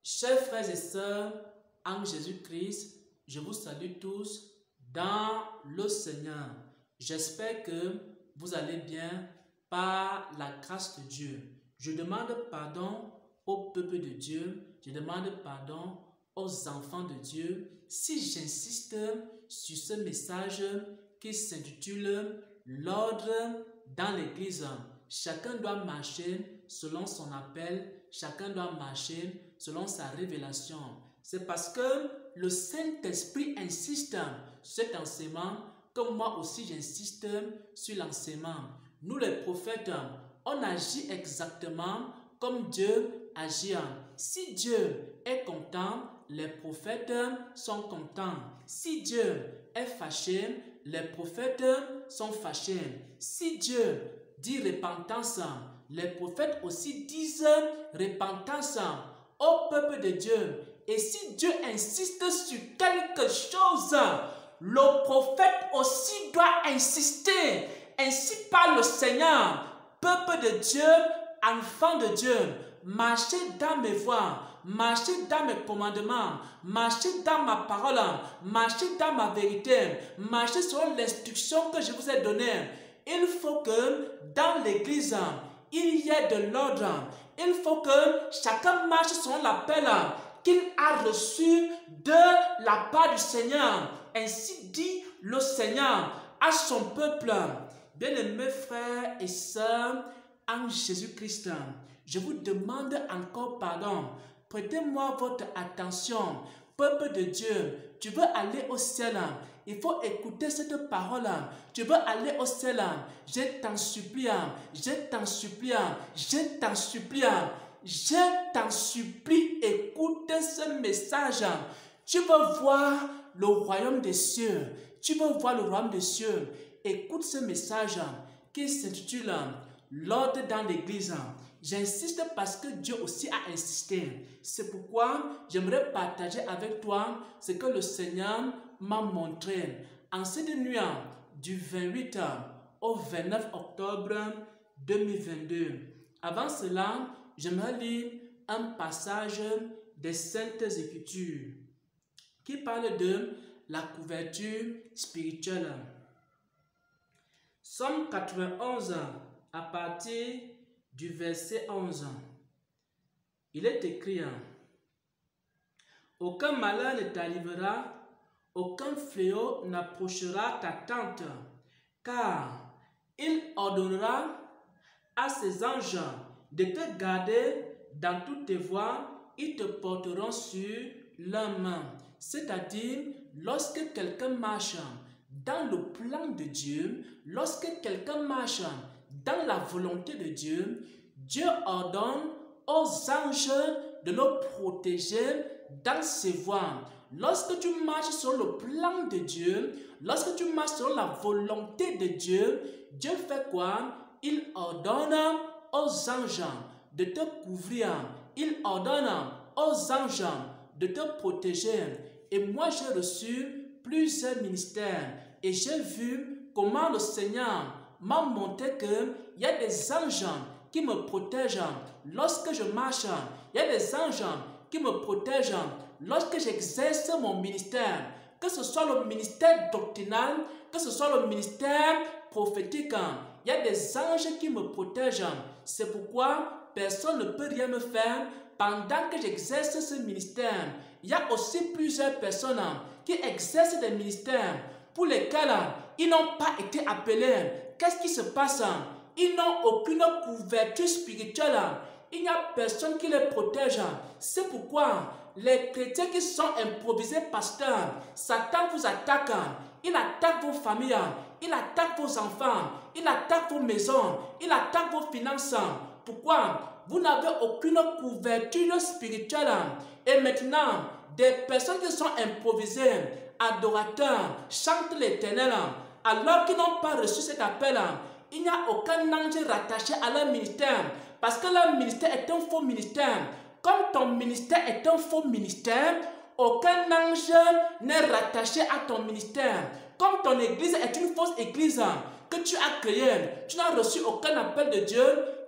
Chers frères et sœurs, en Jésus-Christ, je vous salue tous dans le Seigneur. J'espère que vous allez bien par la grâce de Dieu. Je demande pardon au peuple de Dieu, je demande pardon aux enfants de Dieu si j'insiste sur ce message qui s'intitule L'ordre dans l'Église. Chacun doit marcher selon son appel, chacun doit marcher selon sa révélation. C'est parce que le Saint-Esprit insiste sur cet enseignement que moi aussi j'insiste sur l'enseignement. Nous les prophètes, on agit exactement comme Dieu agit. Si Dieu est content, les prophètes sont contents. Si Dieu est fâché, les prophètes sont fâchés. Si Dieu dit repentance, les prophètes aussi disent repentance au peuple de Dieu. Et si Dieu insiste sur quelque chose, le prophète aussi doit insister. Ainsi parle le Seigneur, peuple de Dieu, enfant de Dieu, marchez dans mes voies, marchez dans mes commandements, marchez dans ma parole, marchez dans ma vérité, marchez selon l'instruction que je vous ai donnée. Il faut que dans l'église, il y ait de l'ordre. Il faut que chacun marche selon l'appel qu'il a reçu de la part du Seigneur. Ainsi dit le Seigneur à son peuple. Bien-aimés frères et sœurs en Jésus-Christ, je vous demande encore pardon. Prêtez-moi votre attention. Peuple de Dieu, tu veux aller au ciel, il faut écouter cette parole. Tu veux aller au ciel, je t'en supplie, je t'en supplie, je t'en supplie, je t'en supplie, écoute ce message. Tu veux voir le royaume des cieux, tu veux voir le royaume des cieux, écoute ce message qui s'intitule L'ordre dans l'église. J'insiste parce que Dieu aussi a insisté. C'est pourquoi j'aimerais partager avec toi ce que le Seigneur m'a montré. En cette nuit du 28 au 29 octobre 2022. Avant cela, j'aimerais lire un passage des Saintes Écritures qui parle de la couverture spirituelle. Somme 91 à partir du verset 11. Il est écrit: aucun malheur ne t'arrivera, aucun fléau n'approchera ta tente, car il ordonnera à ses anges de te garder dans toutes tes voies, ils te porteront sur leurs mains. C'est-à-dire, lorsque quelqu'un marche dans le plan de Dieu, lorsque quelqu'un marche dans la volonté de Dieu, Dieu ordonne aux anges de le protéger dans ses voies. Lorsque tu marches sur le plan de Dieu, lorsque tu marches sur la volonté de Dieu, Dieu fait quoi? Il ordonne aux anges de te couvrir. Il ordonne aux anges de te protéger. Et moi, j'ai reçu plusieurs ministères et j'ai vu comment le Seigneur m'a montré qu'il y a des anges qui me protègent lorsque je marche. Il y a des anges qui me protègent lorsque j'exerce mon ministère. Que ce soit le ministère doctrinal, que ce soit le ministère prophétique, il y a des anges qui me protègent. C'est pourquoi personne ne peut rien me faire pendant que j'exerce ce ministère. Il y a aussi plusieurs personnes qui exercent des ministères pour lesquels ils n'ont pas été appelés. Qu'est-ce qui se passe? Ils n'ont aucune couverture spirituelle. Il n'y a personne qui les protège. C'est pourquoi les chrétiens qui sont improvisés pasteurs, Satan vous attaque. Il attaque vos familles, il attaque vos enfants, il attaque vos maisons, il attaque vos finances. Pourquoi? Vous n'avez aucune couverture spirituelle. Et maintenant, des personnes qui sont improvisées, adorateurs, chantent l'Éternel, alors qu'ils n'ont pas reçu cet appel, il n'y a aucun ange rattaché à leur ministère, parce que leur ministère est un faux ministère. Comme ton ministère est un faux ministère, aucun ange n'est rattaché à ton ministère. Comme ton église est une fausse église que tu as créée, tu n'as reçu aucun appel de Dieu,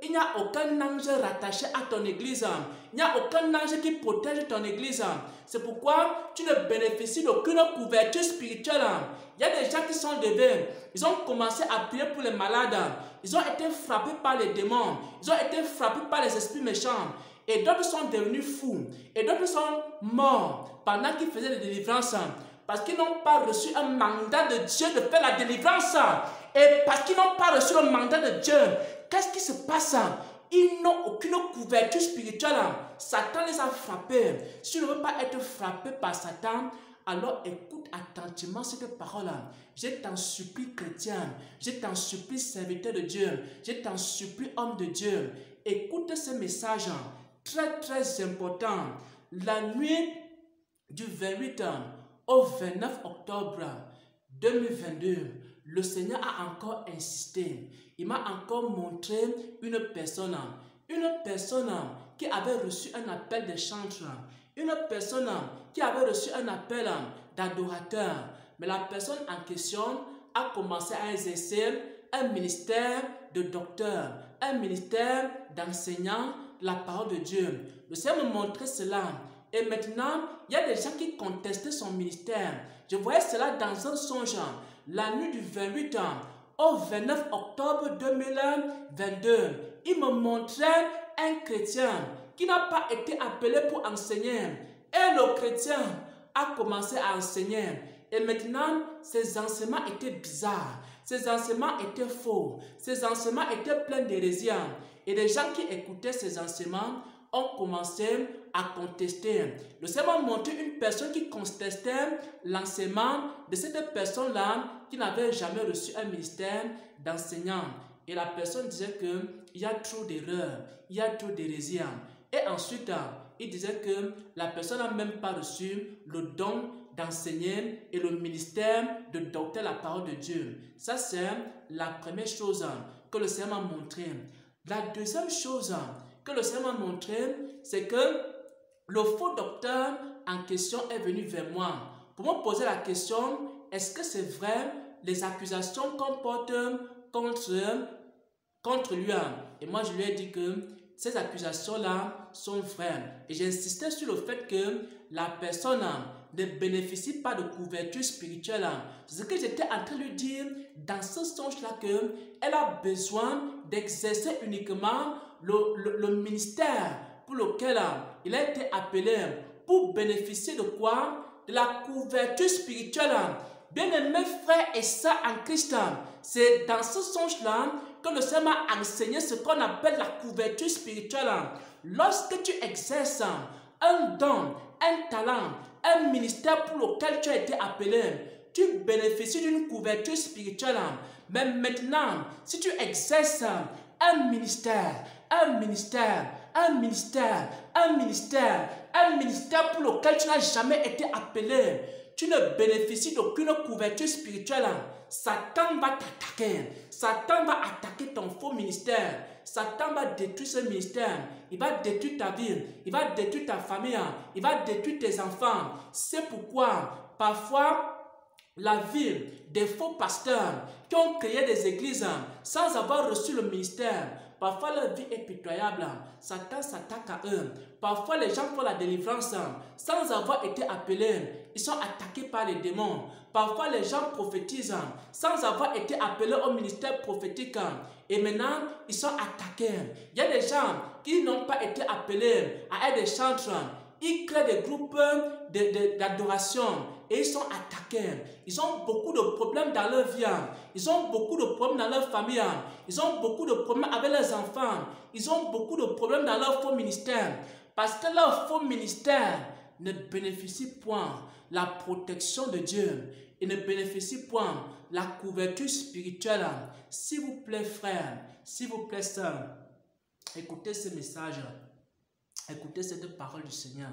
il n'y a aucun ange rattaché à ton église. Il n'y a aucun ange qui protège ton église. C'est pourquoi tu ne bénéficies d'aucune couverture spirituelle. Il y a des gens qui sont levés. Ils ont commencé à prier pour les malades. Ils ont été frappés par les démons. Ils ont été frappés par les esprits méchants. Et d'autres sont devenus fous. Et d'autres sont morts pendant qu'ils faisaient des délivrances. Parce qu'ils n'ont pas reçu un mandat de Dieu de faire la délivrance. Et parce qu'ils n'ont pas reçu le mandat de Dieu, qu'est-ce qui se passe? Ils n'ont aucune couverture spirituelle. Satan les a frappés. Si tu ne veux pas être frappé par Satan, alors écoute attentivement cette parole. Je t'en supplie, chrétien. Je t'en supplie, serviteur de Dieu. Je t'en supplie, homme de Dieu. Écoute ce message très très important. La nuit du 28 au 29 octobre 2022, le Seigneur a encore insisté. Il m'a encore montré une personne qui avait reçu un appel de chantre, une personne qui avait reçu un appel d'adorateur. Mais la personne en question a commencé à exercer un ministère de docteur, un ministère d'enseignant, la parole de Dieu. Le Seigneur me montrait cela. Et maintenant, il y a des gens qui contestaient son ministère. Je voyais cela dans un songe. La nuit du 28 au 29 octobre 2022, il me montrait un chrétien qui n'a pas été appelé pour enseigner. Et le chrétien a commencé à enseigner. Et maintenant, ses enseignements étaient bizarres. Ses enseignements étaient faux. Ses enseignements étaient pleins d'hérésie. Et les gens qui écoutaient ces enseignements ont commencé à contester. Le Seigneur m'a montré une personne qui contestait l'enseignement de cette personne-là qui n'avait jamais reçu un ministère d'enseignant. Et la personne disait qu'il y a trop d'erreurs, il y a trop d'hérésie. Et ensuite, il disait que la personne n'a même pas reçu le don d'enseigner et le ministère de docteur la parole de Dieu. Ça, c'est la première chose que le Seigneur m'a montré. La deuxième chose que le Seigneur m'a montré, c'est que le faux docteur en question est venu vers moi pour me poser la question, est-ce que c'est vrai les accusations qu'on porte contre lui? Et moi, je lui ai dit que ces accusations-là sont vraies. Et j'insistais sur le fait que la personne ne bénéficie pas de couverture spirituelle. C'est ce que j'étais en train de lui dire dans ce songe-là, qu'elle a besoin d'exercer uniquement le ministère pour lequel il a été appelé, pour bénéficier de quoi? De la couverture spirituelle. Bien-aimés frères et sœurs en Christ, c'est dans ce songe-là que le Seigneur m'a enseigné ce qu'on appelle la couverture spirituelle. Lorsque tu exerces un don, un talent, un ministère pour lequel tu as été appelé, tu bénéficies d'une couverture spirituelle. Mais maintenant, si tu exerces un ministère pour lequel tu n'as jamais été appelé, tu ne bénéficies d'aucune couverture spirituelle. Satan va t'attaquer. Satan va attaquer ton faux ministère. Satan va détruire ce ministère. Il va détruire ta vie. Il va détruire ta famille. Il va détruire tes enfants. C'est pourquoi, parfois, la vie des faux pasteurs qui ont créé des églises sans avoir reçu le ministère, parfois leur vie est pitoyable. Satan s'attaque à eux. Parfois les gens font la délivrance sans avoir été appelés. Ils sont attaqués par les démons. Parfois les gens prophétisent sans avoir été appelés au ministère prophétique. Et maintenant, ils sont attaqués. Il y a des gens qui n'ont pas été appelés à être des chantres. Ils créent des groupes d'adoration et ils sont attaqués. Ils ont beaucoup de problèmes dans leur vie. Ils ont beaucoup de problèmes dans leur famille. Ils ont beaucoup de problèmes avec leurs enfants. Ils ont beaucoup de problèmes dans leur faux ministère. Parce que leur faux ministère ne bénéficie point la protection de Dieu. Et ne bénéficie point la couverture spirituelle. S'il vous plaît, frère, s'il vous plaît, sœur, écoutez ce message. Écoutez cette parole du Seigneur.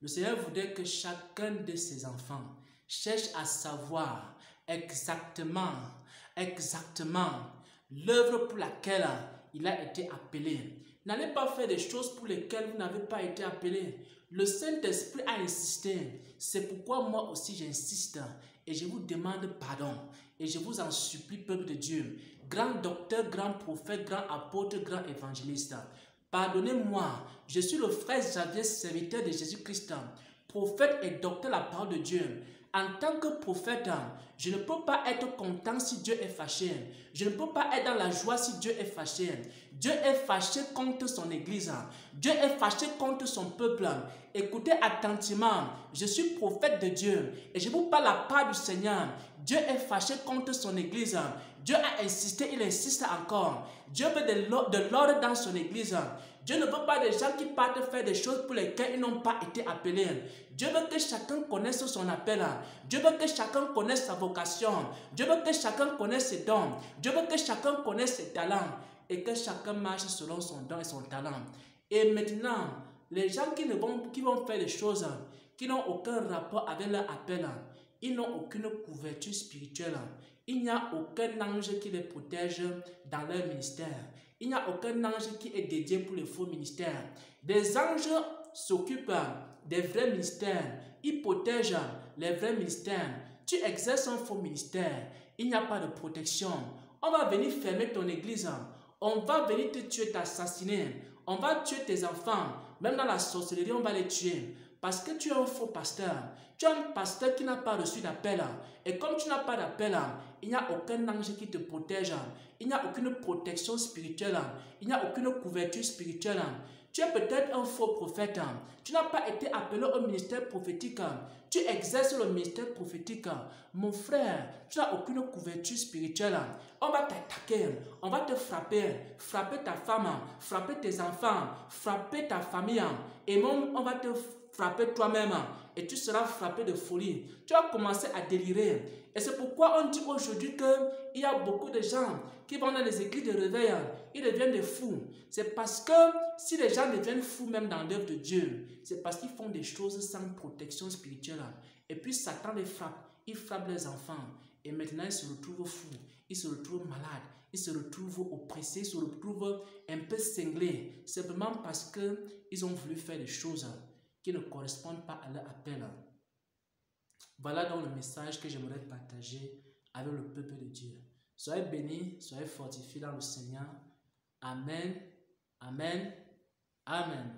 Le Seigneur voudrait que chacun de ses enfants cherche à savoir exactement l'œuvre pour laquelle il a été appelé. N'allez pas faire des choses pour lesquelles vous n'avez pas été appelé. Le Saint-Esprit a insisté. C'est pourquoi moi aussi j'insiste et je vous demande pardon. Et je vous en supplie, peuple de Dieu, grand docteur, grand prophète, grand apôtre, grand évangéliste, pardonnez-moi, je suis le frère Xavier, serviteur de Jésus-Christ, prophète et docteur de la parole de Dieu. En tant que prophète, je ne peux pas être content si Dieu est fâché. Je ne peux pas être dans la joie si Dieu est fâché. Dieu est fâché contre son église. Dieu est fâché contre son peuple. Écoutez attentivement, je suis prophète de Dieu et je vous parle la part du Seigneur. Dieu est fâché contre son église. Dieu a insisté, il insiste encore. Dieu veut de l'ordre dans son église. Dieu ne veut pas des gens qui partent faire des choses pour lesquelles ils n'ont pas été appelés. Dieu veut que chacun connaisse son appel. Dieu veut que chacun connaisse sa vocation. Dieu veut que chacun connaisse ses dons. Dieu veut que chacun connaisse ses talents. Et que chacun marche selon son don et son talent. Et maintenant, les gens qui vont faire des choses qui n'ont aucun rapport avec leur appel, ils n'ont aucune couverture spirituelle. Il n'y a aucun ange qui les protège dans leur ministère. Il n'y a aucun ange qui est dédié pour les faux ministères. Des anges s'occupent des vrais ministères. Ils protègent les vrais ministères. Tu exerces un faux ministère. Il n'y a pas de protection. On va venir fermer ton église. On va venir te tuer, t'assassiner. On va tuer tes enfants. Même dans la sorcellerie, on va les tuer. Parce que tu es un faux pasteur. Tu es un pasteur qui n'a pas reçu d'appel. Et comme tu n'as pas d'appel, il n'y a aucun ange qui te protège. Il n'y a aucune protection spirituelle. Il n'y a aucune couverture spirituelle. Tu es peut-être un faux prophète. Tu n'as pas été appelé au ministère prophétique. Tu exerces le ministère prophétique. Mon frère, tu n'as aucune couverture spirituelle. On va t'attaquer. On va te frapper. Frapper ta femme. Frapper tes enfants. Frapper ta famille. Et même, on va te frapper toi-même. Et tu seras frappé de folie. Tu vas commencer à délirer. Et c'est pourquoi on dit aujourd'hui qu'il y a beaucoup de gens qui vont dans les églises de réveil. Ils deviennent des fous. C'est parce que si les gens deviennent fous même dans l'œuvre de Dieu, c'est parce qu'ils font des choses sans protection spirituelle. Et puis Satan les frappe. Il frappe les enfants. Et maintenant ils se retrouvent fous. Ils se retrouvent malades. Ils se retrouvent oppressés. Ils se retrouvent un peu cinglés. Simplement parce qu'ils ont voulu faire des choses qui ne correspondent pas à leur appel. Voilà donc le message que j'aimerais partager avec le peuple de Dieu. Soyez bénis, soyez fortifiés dans le Seigneur. Amen, amen, amen.